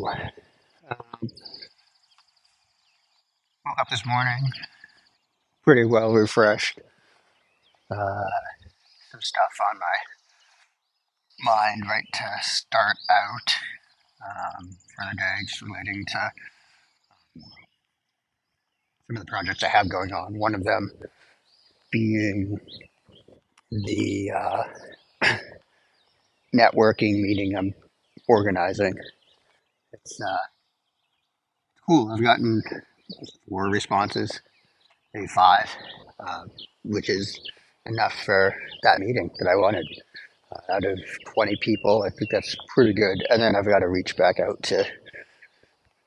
Um, woke up this morning pretty well refreshed. Uh, some stuff on my mind right to start out for the day, just relating to some of the projects I have going on. One of them being the networking meeting I'm organizing. It's cool. I've gotten 4 responses, maybe 5, uh, which is enough for that meeting that I wanted. Out of 20 people, I think that's pretty good. And then I've got to reach back out to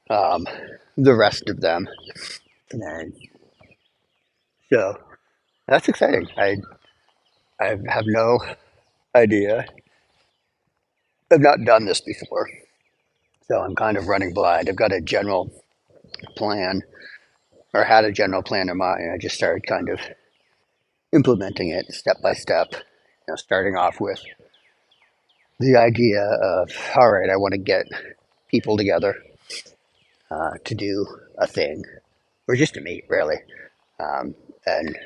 um, the rest of them. And so that's exciting. I have no idea. I've not done this before. So I'm kind of running blind. I've got a general plan, or had a general plan in mind. I just started kind of implementing it step by step. Starting off with the idea of, all right, I want to get people together to do a thing, or just to meet, really, and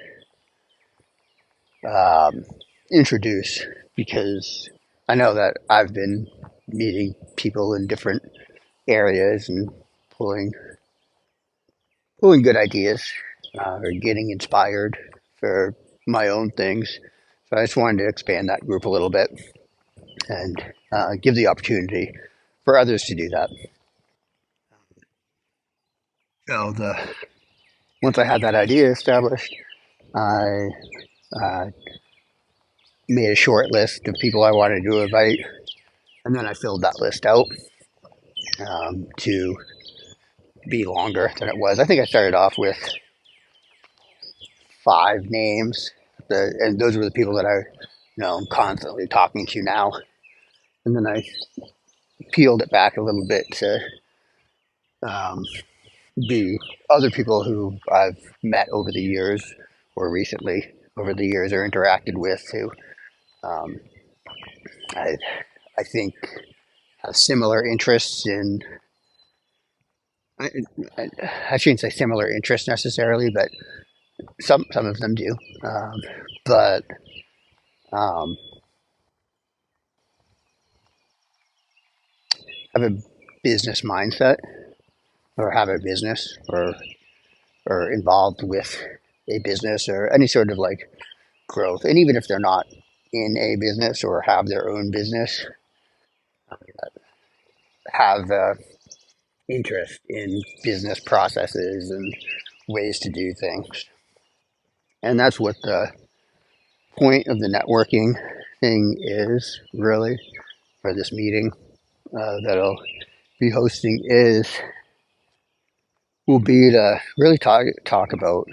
um, introduce, because I know that I've been meeting people in different areas and pulling good ideas, or getting inspired for my own things. So I just wanted to expand that group a little bit and give the opportunity for others to do that. So once I had that idea established, I uh, made a short list of people I wanted to invite, and then I filled that list out to be longer than it was. I think I started off with 5 names, and those were the people that I'm constantly talking to now. And then I peeled it back a little bit to um, be other people who I've met over the years, or recently over the years, or interacted with, who um, I I think have similar interests in. I, I shouldn't say similar interests necessarily, but some of them do. But um, have a business mindset, or have a business, or involved with a business, or any sort of like growth. And even if they're not in a business or have their own business, have interest in business processes and ways to do things. And that's what the point of the networking thing is, really, for this meeting that I'll be hosting, will be to really talk about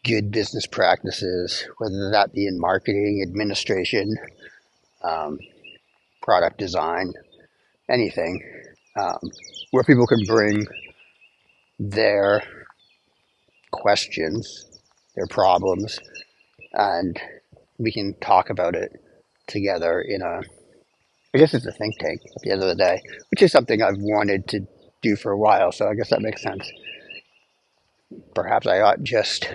good business practices, whether that be in marketing, administration, um, product design, anything, um, where people can bring their questions, their problems, and we can talk about it together in a, I guess it's a think tank at the end of the day, which is something I've wanted to do for a while. So I guess that makes sense. Perhaps I ought just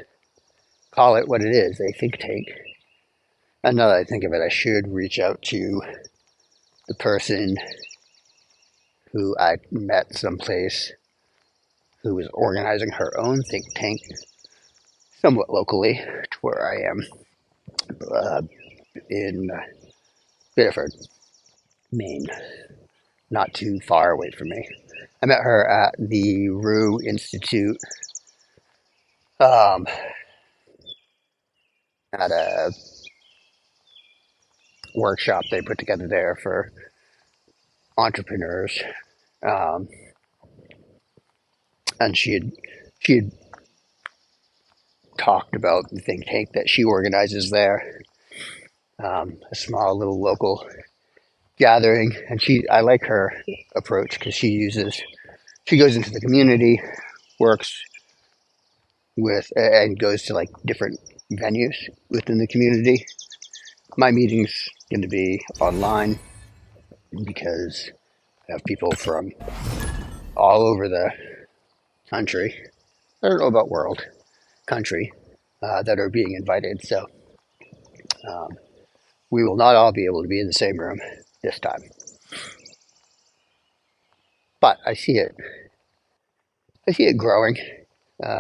call it what it is, a think tank. And now that I think of it, I should reach out to the person who I met someplace who was organizing her own think tank, somewhat locally to where I am, uh, in Biddeford, Maine, not too far away from me. I met her at the Rue Institute, um, at a workshop they put together there for entrepreneurs, um, and she had talked about the think tank that she organizes there, a small little local gathering. And I like her approach, because she goes into the community, works with, and goes to like different venues within the community. My meeting's going to be online, because have people from all over the country. I don't know about world, country, that are being invited. So we will not all be able to be in the same room this time. But I see it. I see it growing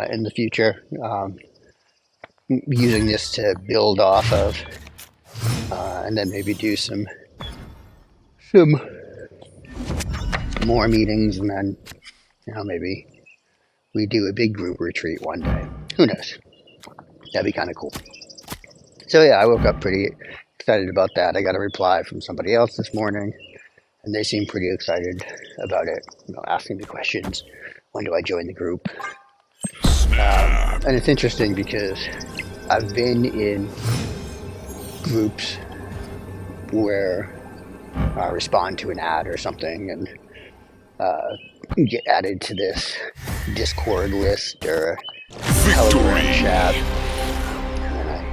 in the future. Using this to build off of, and then maybe do some more meetings, and then maybe we do a big group retreat one day. Who knows? That'd be kind of cool. So yeah, I woke up pretty excited about that. I got a reply from somebody else this morning, and they seem pretty excited about it. Asking me questions. When do I join the group? And it's interesting because I've been in groups where I respond to an ad or something and get added to this Discord list or Telegram chat, and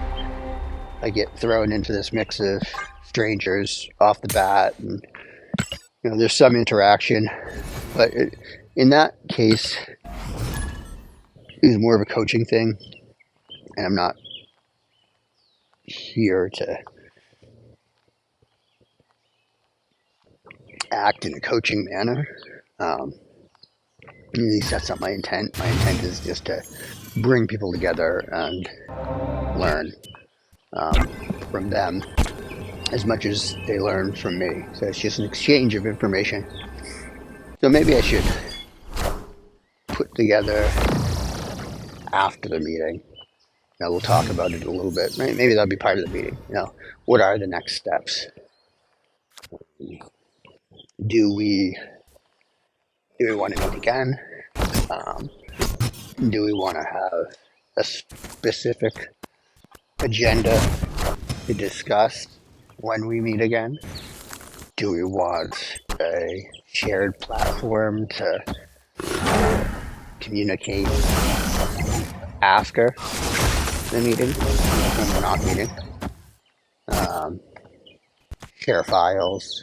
I get thrown into this mix of strangers off the bat, and there's some interaction, but in that case it was more of a coaching thing, and I'm not here to act in a coaching manner. At least that's not my intent. My intent is just to bring people together and learn from them as much as they learn from me. So it's just an exchange of information. So maybe I should put together after the meeting. We'll talk about it a little bit. Maybe that'll be part of the meeting. What are the next steps? Do we want to meet again? Do we want to have a specific agenda to discuss when we meet again? Do we want a shared platform to communicate after the meeting, when we're not meeting? Share files,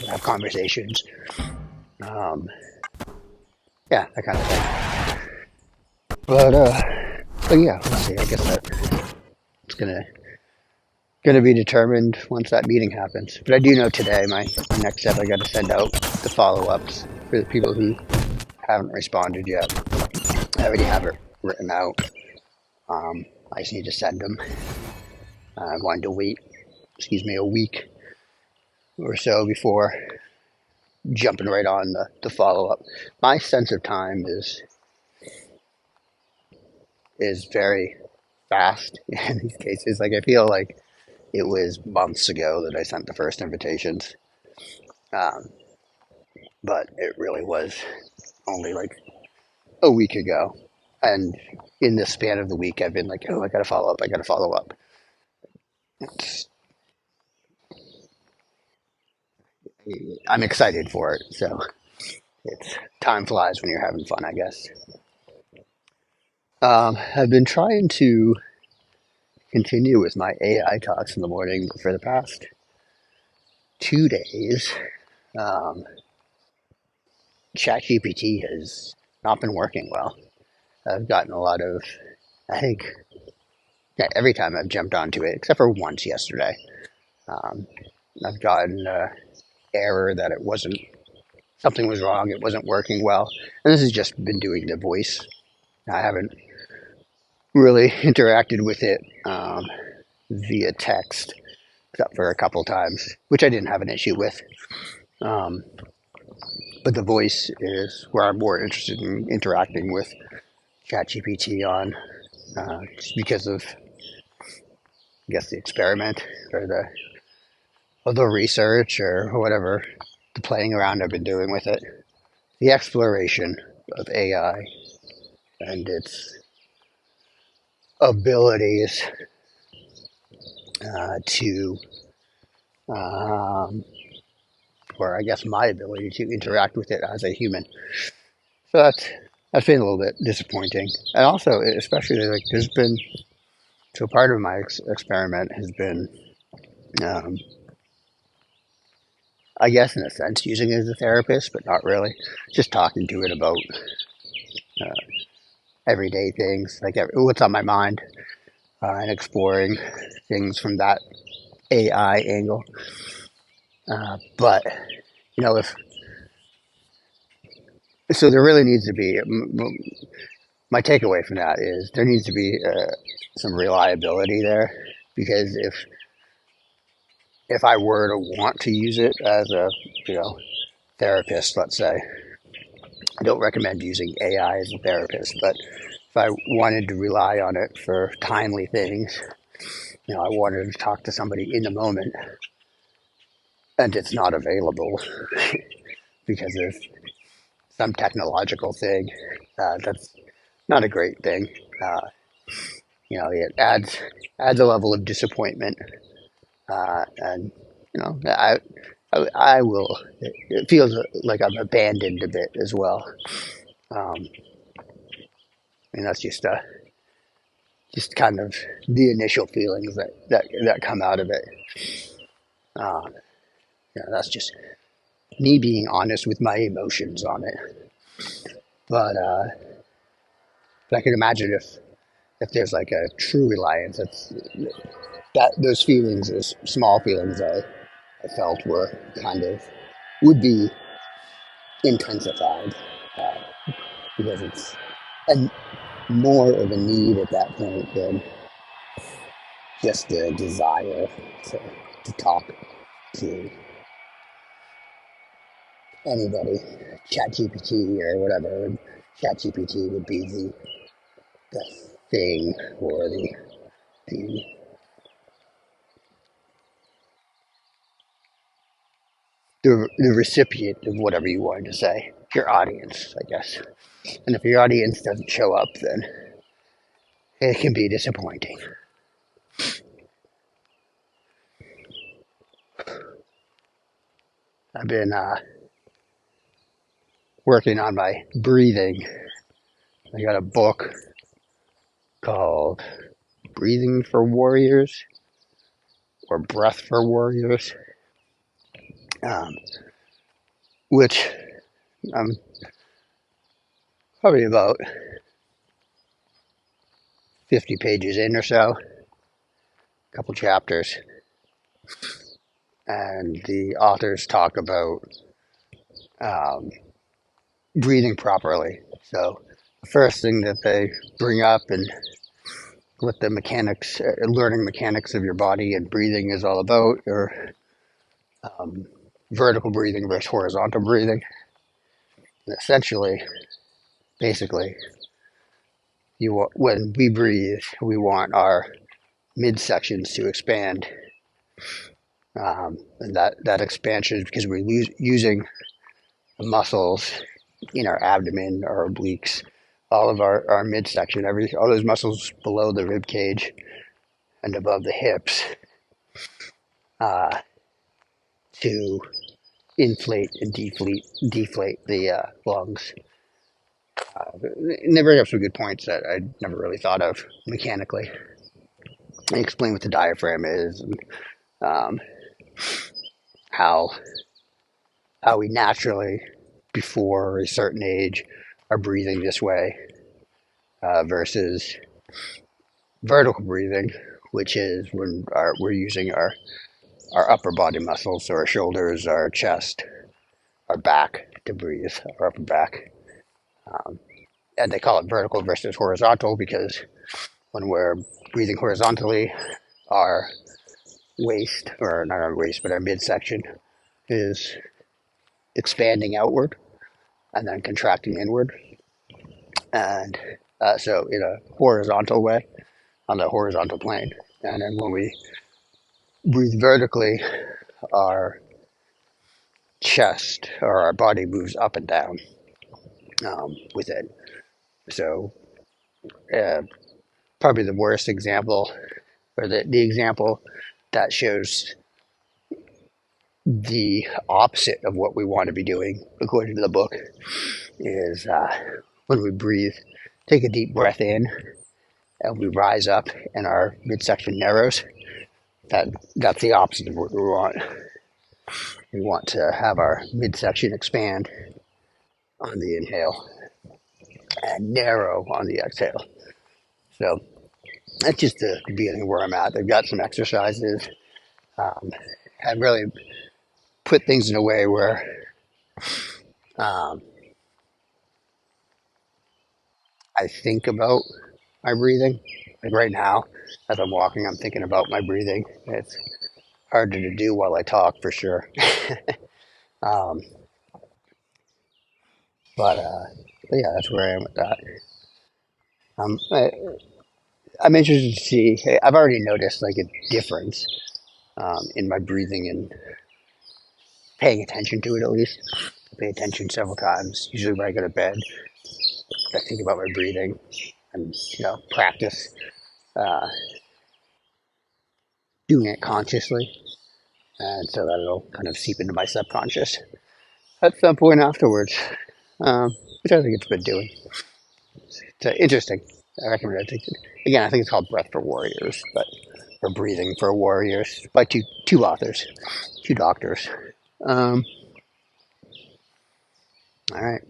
have conversations, yeah, that kind of thing. But yeah, we'll see. I guess that it's gonna be determined once that meeting happens. But I do know today my next step, I got to send out the follow-ups for the people who haven't responded yet. I already have it written out. I just need to send them. I wanted to wait, a week or so before jumping right on the follow-up. My sense of time is very fast in these cases. Like, I feel like it was months ago that I sent the first invitations, but it really was only like a week ago. And in the span of the week, I've been like, oh, I gotta follow up. I'm excited for it, so time flies when you're having fun, I guess. I've been trying to continue with my AI talks in the morning for the past 2 days. ChatGPT has not been working well. I've gotten a lot of, I think, every time I've jumped onto it, except for once yesterday, I've gotten an error that something was wrong, it wasn't working well. And this has just been doing the voice. I haven't really interacted with it via text, except for a couple times, which I didn't have an issue with. But the voice is where I'm more interested in interacting with ChatGPT on, just because of, I guess, the experiment or the research or whatever, the playing around I've been doing with it, the exploration of AI and its abilities or I guess my ability to interact with it as a human. So that's been a little bit disappointing. And also, especially, like, so part of my experiment has been, I guess in a sense, using it as a therapist, but not really. Just talking to it about uh, everyday things, like what's on my mind, and exploring things from that AI angle. But if so, there really needs to be. My takeaway from that is there needs to be some reliability there, because if I were to want to use it as a therapist, let's say, I don't recommend using AI as a therapist, but if I wanted to rely on it for timely things, I wanted to talk to somebody in the moment, and it's not available because of some technological thing. That's not a great thing. Uh, it adds a level of disappointment, and I will. It feels like I'm abandoned a bit as well. Um, that's just kind of the initial feelings that come out of it. Uh, that's just me being honest with my emotions on it. But I can imagine if there's like a true reliance, that those feelings, those small feelings I felt were kind of would be intensified, uh, because it's a, more of a need at that point than just a desire to talk to anybody, ChatGPT or whatever. And ChatGPT would be the thing, or the the recipient of whatever you wanted to say, your audience, I guess. And if your audience doesn't show up, then it can be disappointing. I've been working on my breathing. I got a book called Breathing for Warriors, or Breath for Warriors, um, which I'm probably about 50 pages in or so, a couple chapters. And the authors talk about um, breathing properly. So the first thing that they bring up, and what the mechanics, learning mechanics of your body and breathing is all about, or um, vertical breathing versus horizontal breathing. And essentially, basically, when we breathe, we want our midsections to expand, and that expansion is because we're using the muscles in our abdomen, our obliques, all of our midsection, all those muscles below the rib cage and above the hips, uh, to inflate and deflate the lungs. And they bring up some good points that I never really thought of mechanically. They explain what the diaphragm is, and um, how we naturally, before a certain age, are breathing this way, versus vertical breathing, which is when we're using our upper body muscles, so our shoulders, our chest, our back to breathe, our upper back. And they call it vertical versus horizontal because when we're breathing horizontally, our waist, or not our waist, but our midsection is expanding outward and then contracting inward. And so in a horizontal way, on the horizontal plane. And then when we breathe vertically, our chest or our body moves up and down with it. So probably the worst example, or the example that shows the opposite of what we want to be doing, according to the book, is when we breathe, take a deep breath in, and we rise up, and our midsection narrows. That's the opposite of what we want. we want to have our midsection expand on the inhale and narrow on the exhale. So that's just the beginning where I'm at. They've got some exercises. I've really put things in a way where um, I think about my breathing. Like right now, as I'm walking, I'm thinking about my breathing. It's harder to do while I talk for sure. um, but yeah, that's where I am with that. I'm interested to see. I've already noticed like a difference in my breathing and paying attention to it at least. I pay attention several times. Usually when I go to bed, I think about my breathing and practice uh, doing it consciously, and so that it'll kind of seep into my subconscious at some point afterwards, which I think it's been doing. It's interesting. I recommend it. Again, I think it's called Breath for Warriors, but or Breathing for Warriors by two authors, two doctors. Um, all right.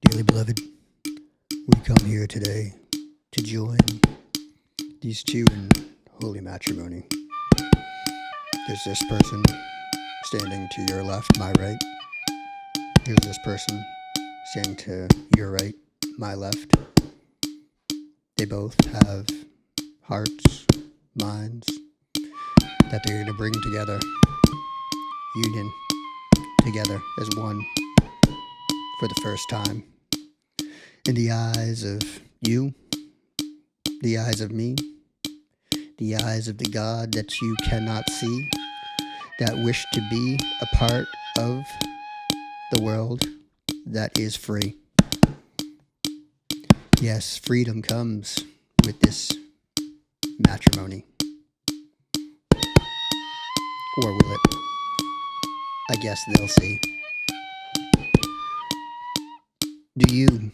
Dearly beloved, we come here today to join these two in holy matrimony. There's this person standing to your left, my right. Here's this person standing to your right, my left. They both have hearts, minds that they're going to bring together, union together as one for the first time. In the eyes of you, the eyes of me, the eyes of the God that you cannot see, that wish to be a part of the world that is free. Yes, freedom comes with this matrimony. Or will it? I guess they'll see. Do you,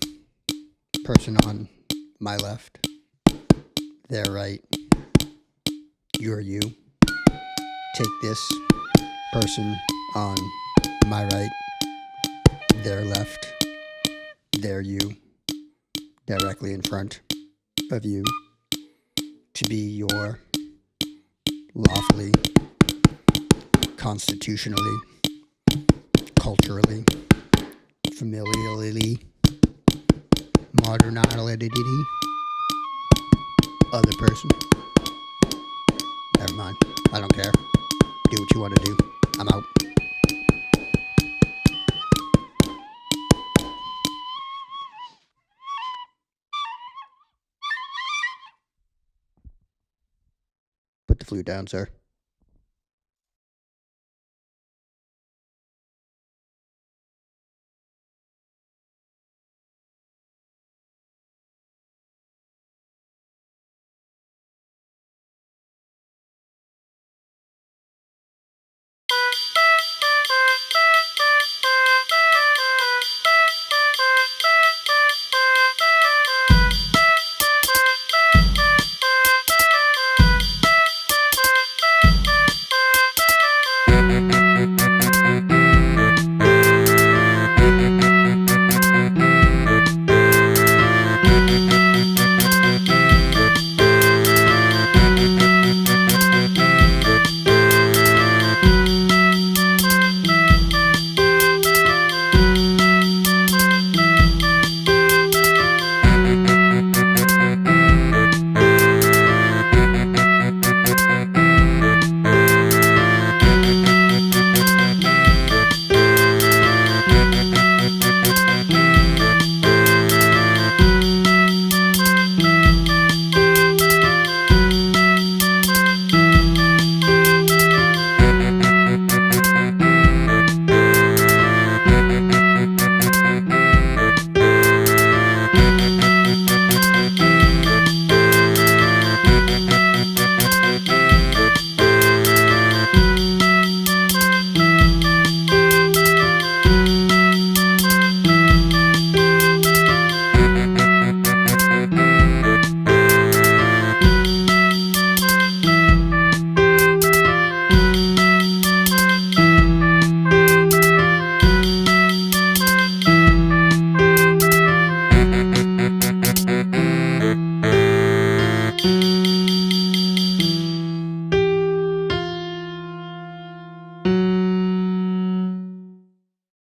person on my left, their right, you're you, take this person on my right, their left, their you, directly in front of you, to be your lawfully, constitutionally, culturally, familially, modernality, other person. Never mind. I don't care. Do what you want to do. I'm out. Put the flute down, sir.